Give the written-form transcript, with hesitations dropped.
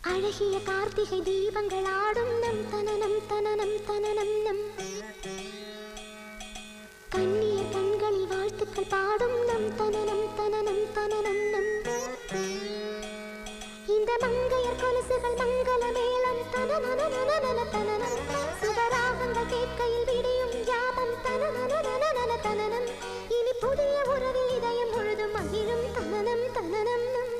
அழகிய கார்த்திகை தீபங்கள் ஆடும் நம் தனனம் தனனம் தனனம் நம் கண்ணியர் கண்களில் வாழ்த்துக்கள் பாடும் நம் தனனம் தனனம் தனனம் நம் இந்த மங்கையர் கொலுசுகள் மங்கள மேளம் தனனனனனன தனனம் சுகராகங்கள் கேட்கையில் விடியும் யாமம் தனனனனனன தனனம் இனி புதிய உறவில் இதயம் முழுதும் மகிழும் தனனம் தனனம் நம்